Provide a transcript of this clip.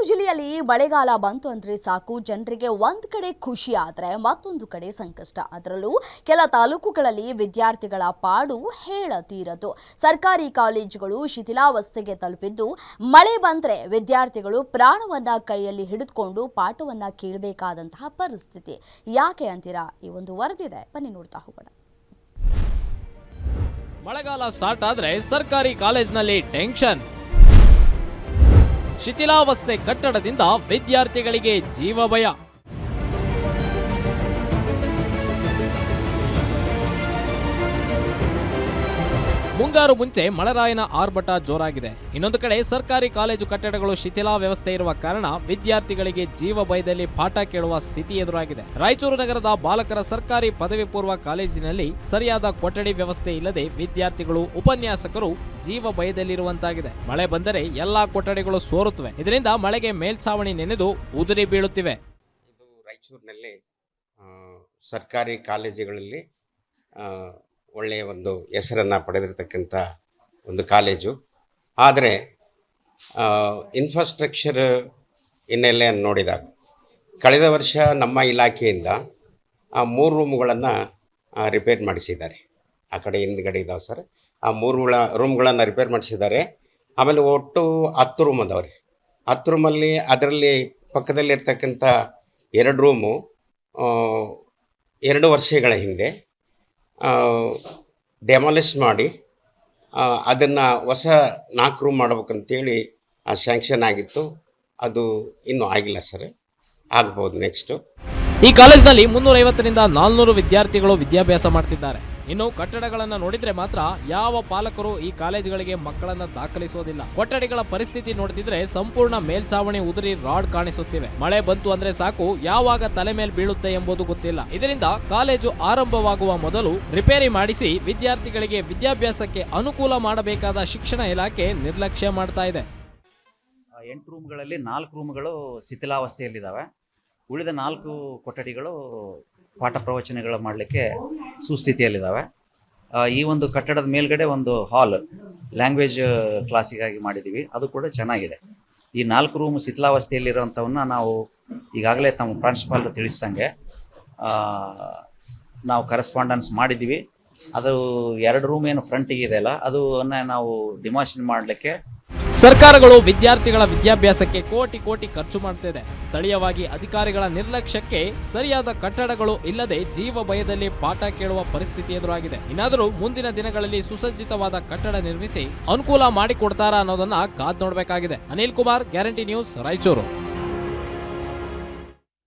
ಜಿಲ್ಲೆಯಲ್ಲಿ ಮಳೆಗಾಲ ಬಂತು ಅಂದ್ರೆ ಸಾಕು, ಜನರಿಗೆ ಒಂದ್ ಕಡೆ ಖುಷಿ ಆದ್ರೆ ಮತ್ತೊಂದು ಕಡೆ ಸಂಕಷ್ಟ. ಅದರಲ್ಲೂ ಕೆಲ ತಾಲೂಕುಗಳಲ್ಲಿ ವಿದ್ಯಾರ್ಥಿಗಳ ಪಾಡು ಹೇಳತೀರದು. ಸರ್ಕಾರಿ ಕಾಲೇಜುಗಳು ಶಿಥಿಲಾವಸ್ಥೆಗೆ ತಲುಪಿದ್ದು, ಮಳೆ ಬಂದ್ರೆ ವಿದ್ಯಾರ್ಥಿಗಳು ಪ್ರಾಣವನ್ನ ಕೈಯಲ್ಲಿ ಹಿಡಿದುಕೊಂಡು ಪಾಠವನ್ನ ಕೇಳಬೇಕಾದಂತಹ ಪರಿಸ್ಥಿತಿ. ಯಾಕೆ ಅಂತೀರಾ? ಈ ಒಂದು ವರದಿದೆ, ಬನ್ನಿ ನೋಡ್ತಾ ಹೋಗೋಣ. ಮಳೆಗಾಲ ಸ್ಟಾರ್ಟ್ ಆದ್ರೆ ಸರ್ಕಾರಿ ಕಾಲೇಜಿನಲ್ಲಿ ಟೆನ್ಷನ್. ಶಿಥಿಲಾವಸ್ಥೆ ಕಟ್ಟಡದಿಂದ ವಿದ್ಯಾರ್ಥಿಗಳಿಗೆ ಜೀವ ಭಯ. ಮುಂಗಾರು ಮುಂಚೆ ಮಳೆರಾಯನ ಆರ್ಭಟ ಜೋರಾಗಿದೆ. ಇನ್ನೊಂದು ಕಡೆ ಸರ್ಕಾರಿ ಕಾಲೇಜು ಕಟ್ಟಡಗಳು ಶಿಥಿಲಾ ವ್ಯವಸ್ಥೆ ಇರುವ ಕಾರಣ ವಿದ್ಯಾರ್ಥಿಗಳಿಗೆ ಜೀವ ಭಯದಲ್ಲಿ ಪಾಠ ಕೇಳುವ ಸ್ಥಿತಿ ಎದುರಾಗಿದೆ. ರಾಯಚೂರು ನಗರದ ಬಾಲಕರ ಸರ್ಕಾರಿ ಪದವಿ ಪೂರ್ವ ಕಾಲೇಜಿನಲ್ಲಿ ಸರಿಯಾದ ಕೊಠಡಿ ವ್ಯವಸ್ಥೆ ಇಲ್ಲದೆ ವಿದ್ಯಾರ್ಥಿಗಳು, ಉಪನ್ಯಾಸಕರು ಜೀವ ಭಯದಲ್ಲಿರುವಂತಾಗಿದೆ. ಮಳೆ ಬಂದರೆ ಎಲ್ಲಾ ಕೊಠಡಿಗಳು ಸೋರುತ್ತವೆ. ಇದರಿಂದ ಮಳೆಗೆ ಮೇಲ್ಛಾವಣಿ ನೆನೆದು ಉದುರಿ ಬೀಳುತ್ತಿವೆ. ಇದು ರಾಯಚೂರಿನಲ್ಲಿ ಸರ್ಕಾರಿ ಕಾಲೇಜುಗಳಲ್ಲಿ ಒಳ್ಳೆಯ ಒಂದು ಹೆಸರನ್ನು ಪಡೆದಿರತಕ್ಕಂಥ ಒಂದು ಕಾಲೇಜು. ಆದರೆ ಇನ್ಫ್ರಾಸ್ಟ್ರಕ್ಚರ್ ಹಿನ್ನೆಲೆಯನ್ನು ನೋಡಿದಾಗ ಕಳೆದ ವರ್ಷ ನಮ್ಮ ಇಲಾಖೆಯಿಂದ 3 ರೂಮ್ಗಳನ್ನು ರಿಪೇರ್ ಮಾಡಿಸಿದ್ದಾರೆ. ಆ ಕಡೆ ಹಿಂದ್ಗಡೆ ಇದ್ದಾವೆ ಸರ್. ಆ 3 ರೂಮ್ಗಳನ್ನು ರಿಪೇರ್ ಮಾಡಿಸಿದ್ದಾರೆ. ಆಮೇಲೆ ಒಟ್ಟು 10 ರೂಮ್ ಅದಾವೆ ರೀ. 10 ರೂಮಲ್ಲಿ ಅದರಲ್ಲಿ ಪಕ್ಕದಲ್ಲಿರ್ತಕ್ಕಂಥ 2 ರೂಮು 2 ವರ್ಷಗಳ ಹಿಂದೆ ಡೆಮಾಲಿಷ್ ಮಾಡಿ ಅದನ್ನು ಹೊಸ 4 ರೂಮ್ ಮಾಡ್ಬೇಕಂತೇಳಿ ಸ್ಯಾಂಕ್ಷನ್ ಆಗಿತ್ತು. ಅದು ಇನ್ನೂ ಆಗಿಲ್ಲ ಸರ್, ಆಗ್ಬೋದು ನೆಕ್ಸ್ಟು. ಈ ಕಾಲೇಜಿನಲ್ಲಿ 350ರಿಂದ 400 ವಿದ್ಯಾರ್ಥಿಗಳು ವಿದ್ಯಾಭ್ಯಾಸ ಮಾಡ್ತಿದ್ದಾರೆ. ಇನ್ನು ಕಟ್ಟಡಗಳನ್ನು ನೋಡಿದ್ರೆ ಮಾತ್ರ ಯಾವ ಪಾಲಕರು ಈ ಕಾಲೇಜುಗಳಿಗೆ ಮಕ್ಕಳನ್ನ ದಾಖಲಿಸೋದಿಲ್ಲ. ಕೊಠಡಿಗಳ ಪರಿಸ್ಥಿತಿ ನೋಡ್ತಿದ್ರೆ ಸಂಪೂರ್ಣ ಮೇಲ್ಛಾವಣಿ ಉದುರಿ ರಾಡ್ ಕಾಣಿಸುತ್ತಿವೆ. ಮಳೆ ಬಂತು ಅಂದ್ರೆ ಸಾಕು, ಯಾವಾಗ ತಲೆ ಮೇಲೆ ಬೀಳುತ್ತೆ ಎಂಬುದು ಗೊತ್ತಿಲ್ಲ. ಇದರಿಂದ ಕಾಲೇಜು ಆರಂಭವಾಗುವ ಮೊದಲು ರಿಪೇರಿ ಮಾಡಿಸಿ ವಿದ್ಯಾರ್ಥಿಗಳಿಗೆ ವಿದ್ಯಾಭ್ಯಾಸಕ್ಕೆ ಅನುಕೂಲ ಮಾಡಬೇಕಾದ ಶಿಕ್ಷಣ ಇಲಾಖೆ ನಿರ್ಲಕ್ಷ್ಯ ಮಾಡ್ತಾ ಇದೆ. 8 ರೂಮ್ಗಳಲ್ಲಿ 4 ರೂಮ್ಗಳು ಶಿಥಿಲಾವಸ್ಥೆಯಲ್ಲಿದ್ದಾವೆ. ಉಳಿದ 4 ಕೊಠಡಿಗಳು ಪಾಠ ಪ್ರವಚನಗಳು ಮಾಡಲಿಕ್ಕೆ ಸುಸ್ಥಿತಿಯಲ್ಲಿದ್ದಾವೆ. ಈ ಒಂದು ಕಟ್ಟಡದ ಮೇಲ್ಗಡೆ ಒಂದು ಹಾಲ್ ಲ್ಯಾಂಗ್ವೇಜ್ ಕ್ಲಾಸಿಗಾಗಿ ಮಾಡಿದ್ದೀವಿ, ಅದು ಕೂಡ ಚೆನ್ನಾಗಿದೆ. ಈ 4 ರೂಮ್ ಶಿಥಿಲಾವಸ್ಥೆಯಲ್ಲಿರುವಂಥವನ್ನ ನಾವು ಈಗಾಗಲೇ ತಮ್ಮ ಪ್ರಾಂಶುಪಾಲರು ತಿಳಿಸ್ದಂಗೆ ನಾವು ಕರೆಸ್ಪಾಂಡೆನ್ಸ್ ಮಾಡಿದ್ದೀವಿ. ಅದು 2 ರೂಮ್ ಏನು ಫ್ರಂಟಿಗೆ ಇದೆಯಲ್ಲ, ಅದನ್ನು ನಾವು ಡಿಮಾಲಿಷನ್ ಮಾಡಲಿಕ್ಕೆ ಸರ್ಕಾರಗಳು ವಿದ್ಯಾರ್ಥಿಗಳ ವಿದ್ಯಾಭ್ಯಾಸಕ್ಕೆ ಕೋಟಿ ಖರ್ಚು ಮಾಡ್ತಿದೆ. ಸ್ಥಳೀಯವಾಗಿ ಅಧಿಕಾರಿಗಳ ನಿರ್ಲಕ್ಷ್ಯಕ್ಕೆ ಸರಿಯಾದ ಕಟ್ಟಡಗಳು ಇಲ್ಲದೆ ಜೀವ ಭಯದಲ್ಲಿ ಪಾಠ ಕೇಳುವ ಪರಿಸ್ಥಿತಿ ಎದುರಾಗಿದೆ. ಇನ್ನಾದರೂ ಮುಂದಿನ ದಿನಗಳಲ್ಲಿ ಸುಸಜ್ಜಿತವಾದ ಕಟ್ಟಡ ನಿರ್ಮಿಸಿ ಅನುಕೂಲ ಮಾಡಿಕೊಡ್ತಾರಾ ಅನ್ನೋದನ್ನ ಕಾದ್ ನೋಡಬೇಕಾಗಿದೆ. Anil Kumar, guarantee news, Raichur.